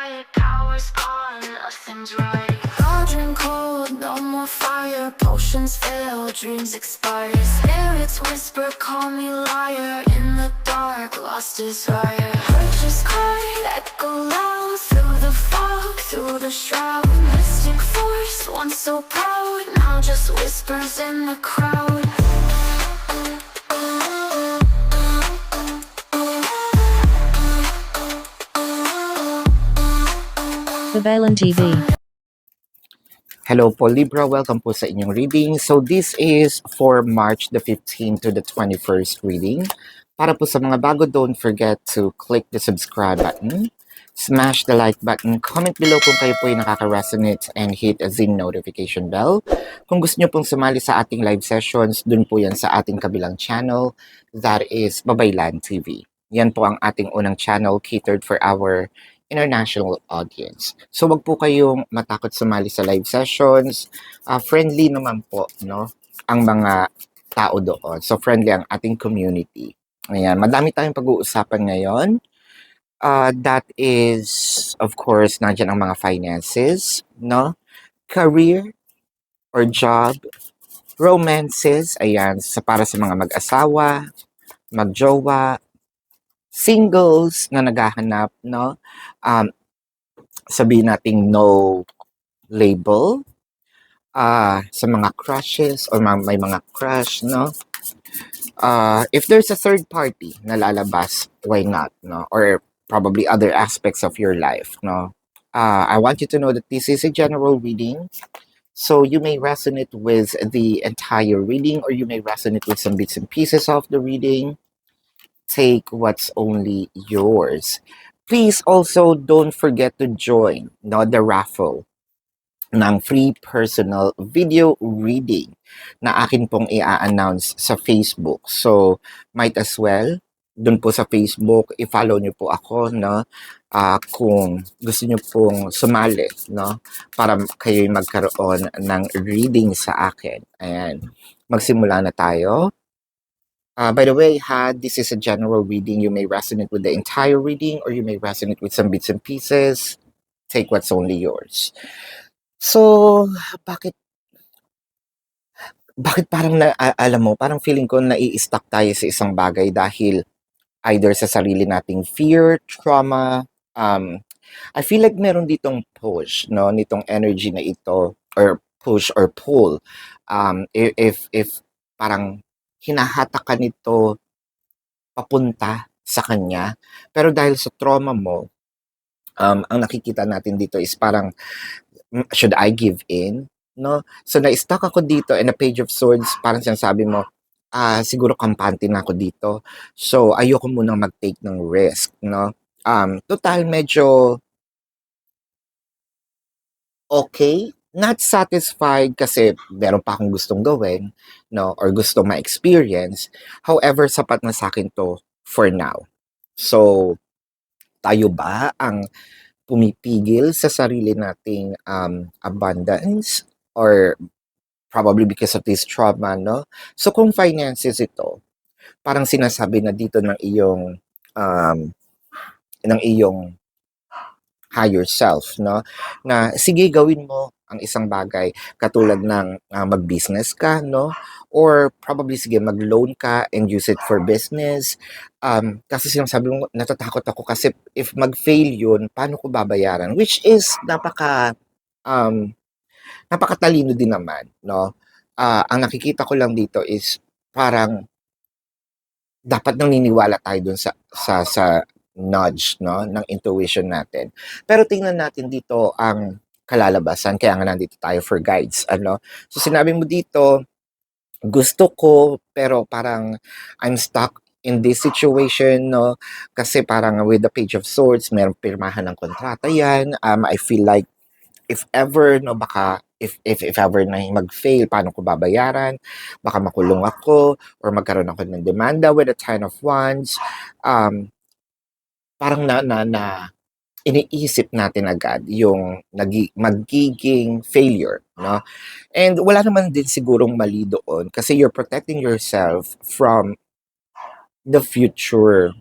quiet, power's gone, nothing's right. Cauldron cold, no more fire. Potions fail, dreams expire. Spirits whisper, call me liar. In the dark, lost desire. Purchase card, echo loud. Through the fog, through the shroud. Mystic force, once so proud. Now just whispers in the crowd. Babalan TV. Hello po Libra, welcome po sa inyong reading. So this is for March the 15th to the 21st reading. Para po sa mga bago, don't forget to click the subscribe button, smash the like button, comment below kung kayo po ay nakaka-resonate, and hit the notification bell. Kung gusto nyo pong sumali sa ating live sessions, dun po yan sa ating kabilang channel, that is Babaylan TV. Yan po ang ating unang channel catered for our international audience. So wag po kayong matakot sumali sa live sessions. Friendly naman po, no, ang mga tao doon. So friendly ang ating community. Ayan, madami tayong pag-uusapan ngayon. That is, of course, nandiyan ang mga finances, no? Career or job, romances, ayan, para sa mga mag-asawa, magjowa, singles na naghahanap, no? Sabihin nating no label. Sa mga crushes or may mga crush, no? If there's a third party na lalabas, why not, no? Or probably other aspects of your life, no? I want you to know that this is a general reading. So you may resonate with the entire reading or you may resonate with some bits and pieces of the reading. Take what's only yours. Please also don't forget to join, no, the raffle ng free personal video reading na akin pong i-announce sa Facebook. So, might as well, dun po sa Facebook, i-follow nyo po ako, no? Kung gusto nyo pong sumali, no? Para kayo'y magkaroon ng reading sa akin. Ayan. Magsimula na tayo. By the way, this is a general reading. You may resonate with the entire reading or you may resonate with some bits and pieces. Take what's only yours. So, bakit parang alam mo, parang feeling ko nai-stuck tayo sa isang bagay dahil either sa sarili nating fear, trauma, I feel like meron ditong push, no, nitong energy na ito, or push or pull. If parang hinahatak ka nito papunta sa kanya, pero dahil sa trauma mo, ang nakikita natin dito is parang, should I give in? No? So, na-stuck ako dito in a page of swords, parang sinasabi mo, siguro kampante na ako dito. So, ayoko munang mag-take ng risk, no? Total, medyo okay, not satisfied kasi meron pa akong gustong gawin, no, or gustong ma-experience. However, sapat na sa akin to for now. So, tayo ba ang pumipigil sa sarili nating abundance or probably because of this trauma, no? So, kung finances ito, parang sinasabi na dito ng iyong higher self, no? Na sige, gawin mo ang isang bagay katulad ng mag-business ka, no? Or probably sige, mag-loan ka and use it for business. Kasi sinasabi mo, natatakot ako kasi if mag-fail yun, paano ko babayaran? Which is napakatalino din naman, no? Ang nakikita ko lang dito is parang dapat naniniwala tayo dun sa nudge, no, ng intuition natin. Pero tingnan natin dito ang kalalabasan, kaya nga nandito tayo for guides, ano. So sinabi mo dito, gusto ko pero parang I'm stuck in this situation, no, kasi parang with the page of swords, merong pirmahan ng kontrata yan. I feel like if ever, no, baka if ever na mag-fail, paano ko babayaran? Baka makulong ako or magkaroon ako ng demanda with the 10 of wands. Parang iniisip natin agad yung magiging failure, no? And wala naman din sigurong mali doon kasi you're protecting yourself from the future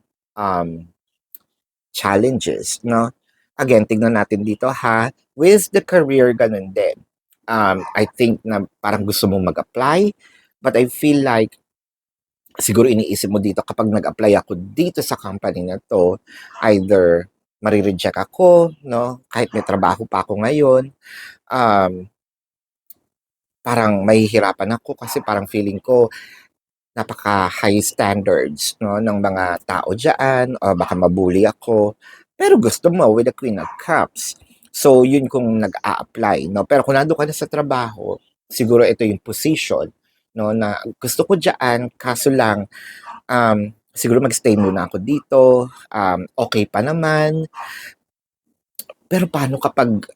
challenges, no? Again, tignan natin dito ha. With the career, ganun din. I think na parang gusto mong mag-apply, but I feel like siguro iniisip mo dito kapag nag-apply ako dito sa company na to, either marireject ako, no? Kahit may trabaho pa ako ngayon, um, parang mahihirapan ako kasi parang feeling ko napaka-high standards, no, ng mga tao diyan o baka mabully ako. Pero gusto mo with the Queen of Cups. So, yun kung nag-a-apply, no? Pero kung nandun ka na sa trabaho, siguro ito yung position, no, na gusto ko diyan, kaso lang, siguro mag-stay muna ako dito, okay pa naman. Pero paano kapag,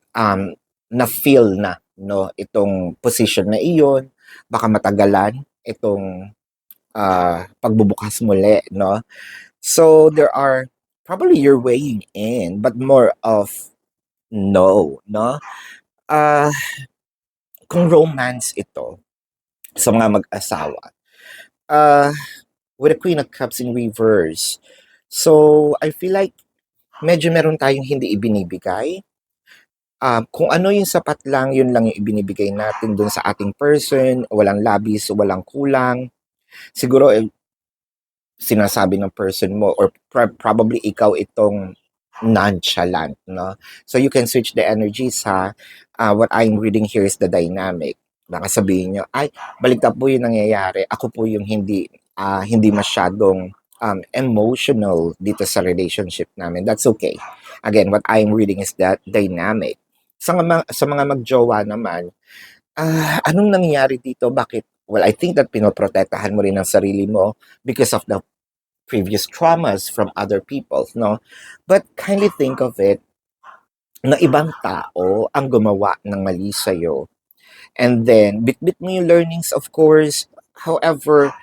na-fill na, no, itong position na iyon, baka matagalan itong pagbubukas muli, no? So there are probably you're weighing in, but more of no, no? Ah, kung romance ito sa mga mag-asawa, ah, with the Queen of Cups in reverse, so I feel like medyo meron tayong hindi ibinibigay. Kung ano yung sapat lang, yun lang yung ibinibigay natin dun sa ating person, walang labis, walang kulang. Siguro sinasabi ng person mo or probably ikaw itong nonchalant, no? So you can switch the energies ha. What I'm reading here is the dynamic. Baka sabihin nyo, ay, baliktad po yung nangyayari. Ako po yung hindi masyadong emotional dito sa relationship namin. That's okay. Again, what I'm reading is that dynamic. Sa mga magjowa naman, anong nangyayari dito? Bakit? Well, I think that pinoprotektahan mo rin ang sarili mo because of the previous traumas from other people, no? But kindly think of it na ibang tao ang gumawa ng mali sa'yo. And then, bit-bit mo yung learnings, of course. However,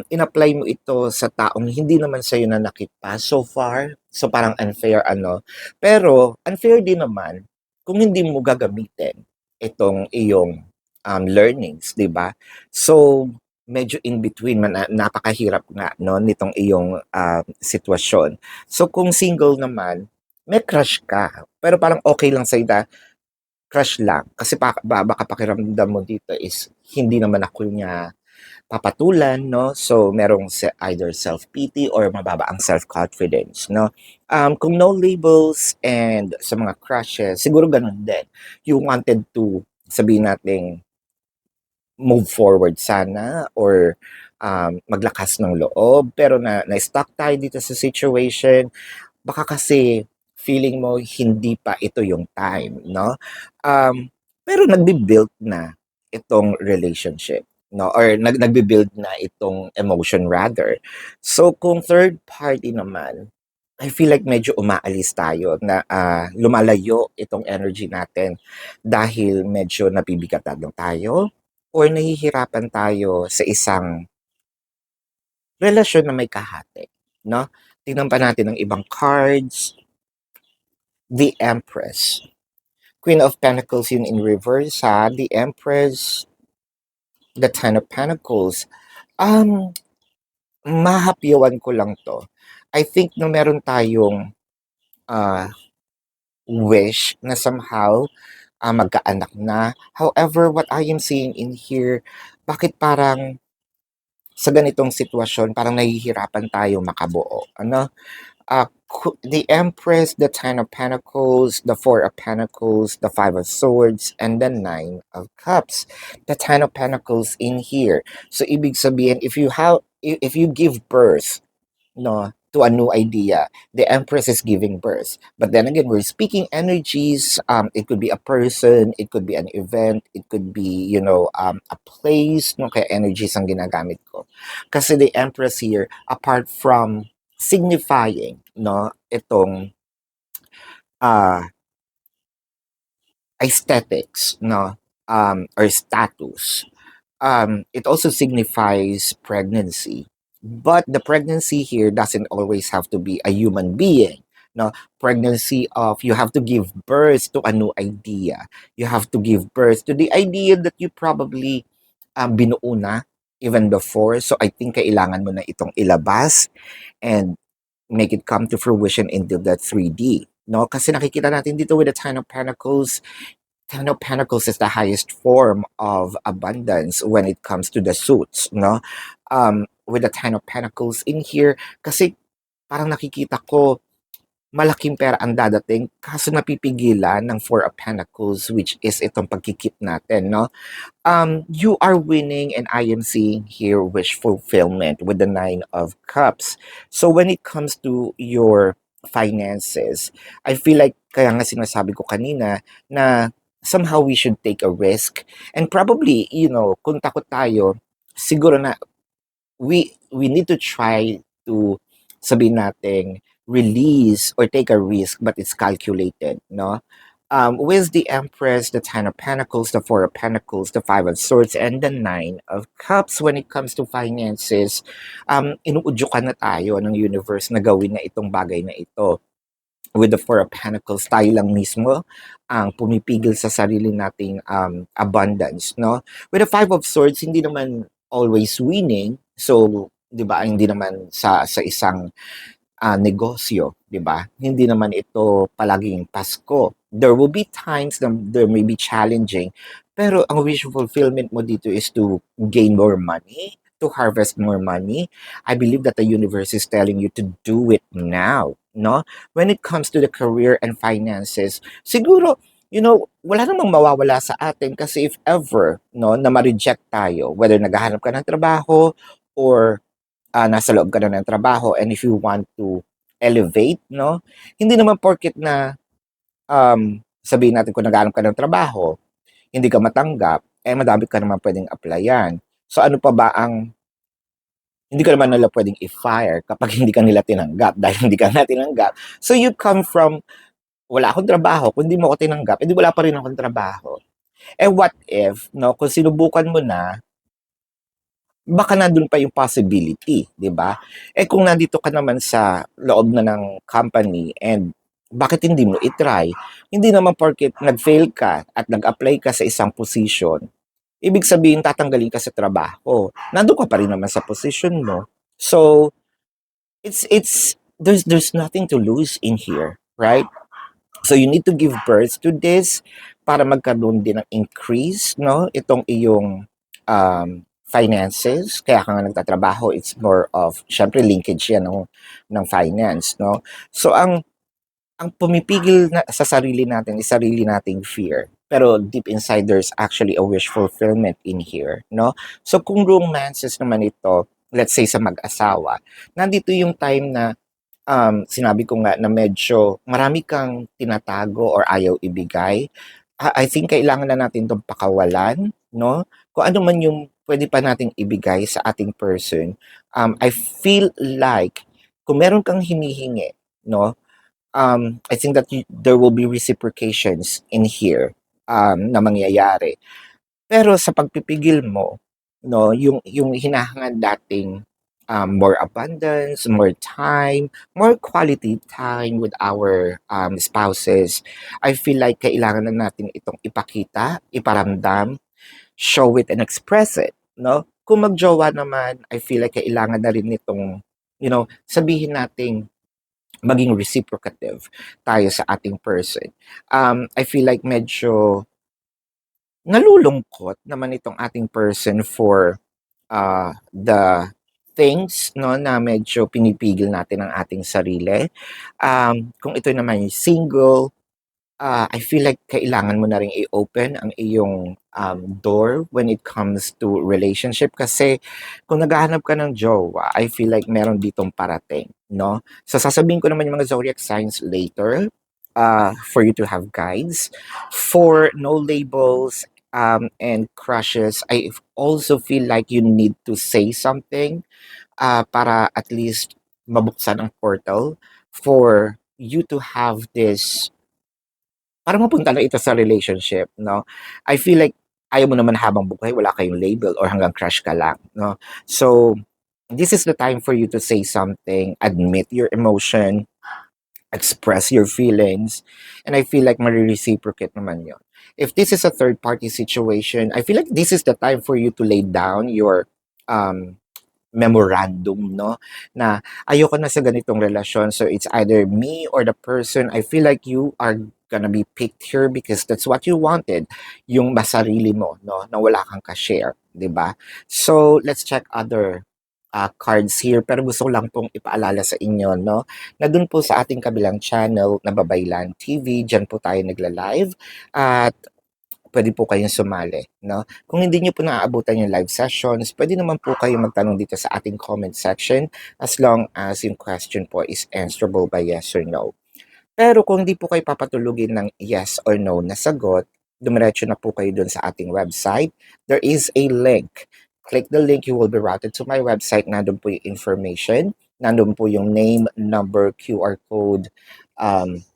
in-apply mo ito sa taong hindi naman sa'yo nanakit pa so far. So, parang unfair, ano. Pero, unfair din naman kung hindi mo gagamitin itong iyong learnings, di ba? So, medyo in between, napakahirap nga, no, nitong iyong sitwasyon. So, kung single naman, may crush ka. Pero parang okay lang sa'yo na crush lang. Kasi baka pakiramdam mo dito is hindi naman ako niya papatulan, no? So, merong either self-pity or mababa ang self-confidence, no? Kung no labels and sa mga crushes, siguro ganun din. You wanted to, sabihin natin, move forward sana or maglakas ng loob, pero na-stuck tayo dito sa situation, baka kasi feeling mo hindi pa ito yung time, no? Pero nagbi-build na itong relationship, no? Or nagbi-build na itong emotion rather. So kung third party naman, I feel like medyo umaalis tayo na lumalayo itong energy natin dahil medyo nabibigatan lang tayo or nahihirapan tayo sa isang relasyon na may kahati, no? Tingnan pa natin ang ibang cards. The Empress. Queen of Pentacles yun in reverse ha. The Empress. The Ten of Pentacles. Mahapyawan ko lang to. I think no meron tayong uh, wish na somehow magkaanak na. However, what I am seeing in here, bakit parang sa ganitong sitwasyon, parang nahihirapan tayo makabuo. Ano? The Empress, the Ten of Pentacles, the Four of Pentacles, the Five of Swords, and the Nine of Cups. The Ten of Pentacles in here. So, ibig sabihin, if you give birth, no, to a new idea, the Empress is giving birth. But then again, we're speaking energies. It could be a person, it could be an event, it could be, a place, no, kaya energies ang ginagamit ko. Kasi the Empress here, apart from signifying, no, itong aesthetics, no, or status, it also signifies pregnancy. But the pregnancy here doesn't always have to be a human being. No, pregnancy of you have to give birth to a new idea. You have to give birth to the idea that you probably binuo na even before. So I think kailangan mo na itong ilabas and make it come to fruition into the 3D. no? Kasi nakikita natin dito with the Ten of Pentacles. Ten of Pentacles is the highest form of abundance when it comes to the suits, no? With the Ten of Pentacles in here, kasi parang nakikita ko malaking pera ang dadating kaso napipigilan ng Four of Pentacles, which is itong pagkikip natin, no? You are winning, and I am seeing here wish fulfillment with the Nine of Cups. So when it comes to your finances, I feel like, kaya nga sinasabi ko kanina, na somehow we should take a risk. And probably, kung takot tayo, siguro na we need to try to, sabihin natin, release or take a risk, but it's calculated, no? With the Empress, the Ten of Pentacles, the Four of Pentacles, the Five of Swords, and the Nine of Cups, when it comes to finances, inuudyukan na tayo ng universe na gawin na itong bagay na ito. With the Four of Pentacles, tayo lang mismo ang pumipigil sa sarili nating abundance, no? With the Five of Swords, hindi naman always winning. So, 'di ba, hindi naman sa isang negosyo, 'di ba? Hindi naman ito palaging Pasko. There will be times na there may be challenging, pero ang wish fulfillment mo dito is to gain more money, to harvest more money. I believe that the universe is telling you to do it now, no? When it comes to the career and finances, siguro, wala namang mawawala sa atin kasi if ever, no, na ma-reject tayo, whether naghahanap ka ng trabaho or nasa loob ka na ng trabaho, and if you want to elevate, no? Hindi naman porket na sabihin natin kung naghahanap ka ng trabaho, hindi ka matanggap, madami ka naman pwedeng applyan. So ano pa ba ang hindi ka naman nila pwedeng i-fire kapag hindi ka nila tinanggap dahil hindi ka na tinanggap. So you come from, wala akong trabaho, kung hindi mo ako tinanggap, edi wala pa rin akong trabaho. What if, no, kung sinubukan mo na, baka nandun pa yung possibility, di ba? Kung nandito ka naman sa loob na ng company, and bakit hindi mo itry? Hindi naman porket nag-fail ka at nag-apply ka sa isang position, ibig sabihin tatanggalin ka sa trabaho. Nandun ka pa rin naman sa position mo. So, there's nothing to lose in here, right? So you need to give birth to this para magkaroon din ng increase, no? Itong iyong finances. Kaya ka nga nagtatrabaho, it's more of, syempre, linkage yan ng finance, no? So ang pumipigil na sa sarili natin is sarili nating fear. Pero deep inside, there's actually a wish fulfillment in here, no? So kung romances naman ito, let's say sa mag-asawa, nandito yung time na sinabi ko nga na medyo marami kang tinatago or ayaw ibigay. I think kailangan na natin itong pakawalan, no? Kung ano man yung pwede pa nating ibigay sa ating person. I feel like kung meron kang hinihingi, no? I think that there will be reciprocations in here na mangyayari. Pero sa pagpipigil mo, no, yung hinahangad dating more abundance, more time, more quality time with our spouses, I feel like kailangan na natin itong ipakita, iparamdam, show it and express it, no? Kung magjowa naman, I feel like kailangan na rin itong, sabihin nating maging reciprocative tayo sa ating person. I feel like medyo nalulungkot naman itong ating person for the things, no, na medyo pinipigil natin ang ating sarili. Kung ito naman yung single, I feel like kailangan mo na rin i-open ang iyong door when it comes to relationship kasi kung naghahanap ka ng jowa, I feel like meron ditong parating, no? So sasabihin ko naman yung mga zodiac signs later for you to have guides. For no labels and crushes, I also feel like you need to say something para at least mabuksan ang portal for you to have this, para mapunta na ito sa relationship, no? I feel like ayaw mo naman habang buhay, wala kayong label or hanggang crush ka lang, no? So, this is the time for you to say something, admit your emotion, express your feelings, and I feel like marireciprocate naman yun. If this is a third-party situation, I feel like this is the time for you to lay down your memorandum, no? Na ayoko na sa ganitong relasyon. So it's either me or the person. I feel like you are gonna be picked here because that's what you wanted. Yung masarili mo, no? Na wala kang ka-share, di ba? So let's check other cards here. Pero gusto ko lang pong ipaalala sa inyo, no? Na dun po sa ating kabilang channel na Babaylan TV, dyan po tayo nagla-live. At pwede po kayong sumali, no? Kung hindi niyo po naaabutan yung live sessions, pwede naman po kayo magtanong dito sa ating comment section as long as yung question po is answerable by yes or no. Pero kung hindi po kayo papatulugin ng yes or no na sagot, dumiretso na po kayo dun sa ating website. There is a link. Click the link, you will be routed to my website. Nandun po yung information. Nandun po yung name, number, QR code.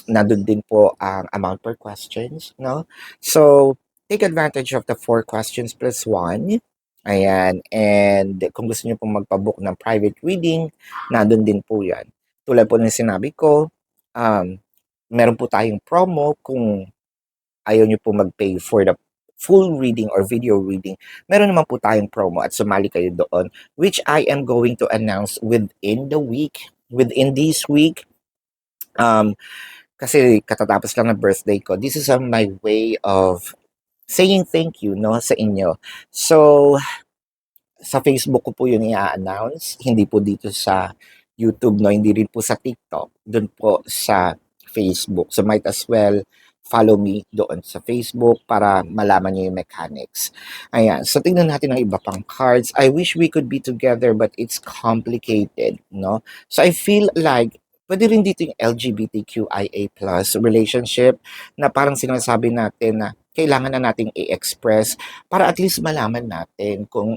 Nandun din po ang amount per questions, no? So, take advantage of the 4 questions plus 1. Ayan. And kung gusto niyo pong magpabook ng private reading, nandun din po yan. Tulad po ng sinabi ko, meron po tayong promo kung ayaw nyo po mag-pay for the full reading or video reading. Meron naman po tayong promo at sumali kayo doon, which I am going to announce within the week, within this week. Kasi katatapos lang ng birthday ko. This is my way of saying thank you, no, sa inyo. So, sa Facebook ko po yun i-announce, hindi po dito sa YouTube, no, hindi rin po sa TikTok, doon po sa Facebook. So might as well follow me doon sa Facebook para malaman niyo yung mechanics. Ayan, so tingnan natin ang iba pang cards. I wish we could be together but it's complicated, no? So I feel like pwede rin dito yung LGBTQIA+ relationship na parang sinasabi natin na kailangan na nating i-express para at least malaman natin kung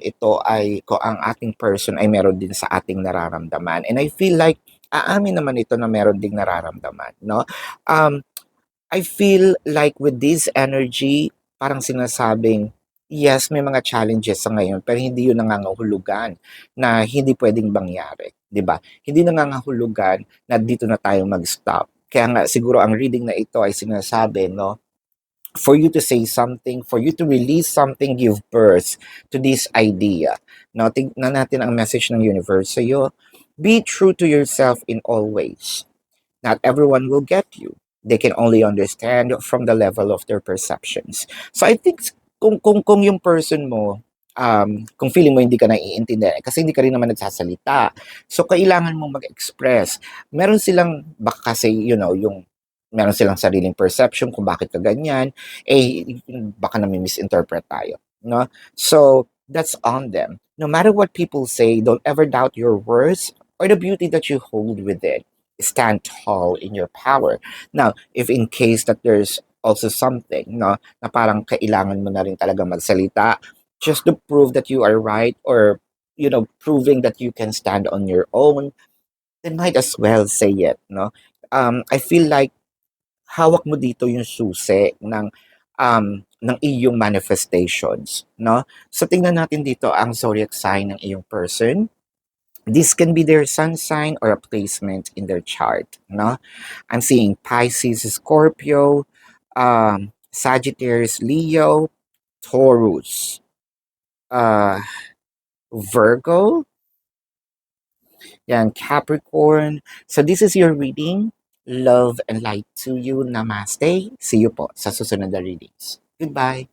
kung ang ating person ay meron din sa ating nararamdaman. And I feel like, aamin naman ito na meron ding nararamdaman, no? I feel like with this energy, parang sinasabing, yes, may mga challenges sa ngayon, pero hindi yun nangangahulugan na hindi pwedeng mangyari, di ba? Hindi nangangahulugan na dito na tayo mag-stop. Kaya nga, siguro ang reading na ito ay sinasabi, no? For you to say something, for you to release something, give birth to this idea. Now, tignan natin ang message ng universe sa'yo. Be true to yourself in all ways. Not everyone will get you. They can only understand from the level of their perceptions. So I think kung yung person mo, kung feeling mo hindi ka naiintindihan, kasi hindi ka rin naman nagsasalita. So kailangan mong mag-express. Meron silang, baka kasi, meron silang sariling perception kung bakit ka ganyan, baka nami-misinterpret tayo, no? So, that's on them. No matter what people say, don't ever doubt your worth or the beauty that you hold within. Stand tall in your power. Now, if in case that there's also something, no, na parang kailangan mo na rin talaga magsalita, just to prove that you are right or, proving that you can stand on your own, then might as well say it, no? I feel like hawak mo dito yung susi ng iyong manifestations, no? So tingnan natin dito ang zodiac sign ng iyong person. This can be their sun sign or a placement in their chart, no? I'm seeing Pisces, Scorpio, Sagittarius, Leo, Taurus, Virgo, yan, Capricorn. So this is your reading. Love and light to you. Namaste. See you po sa susunod na readings. Goodbye.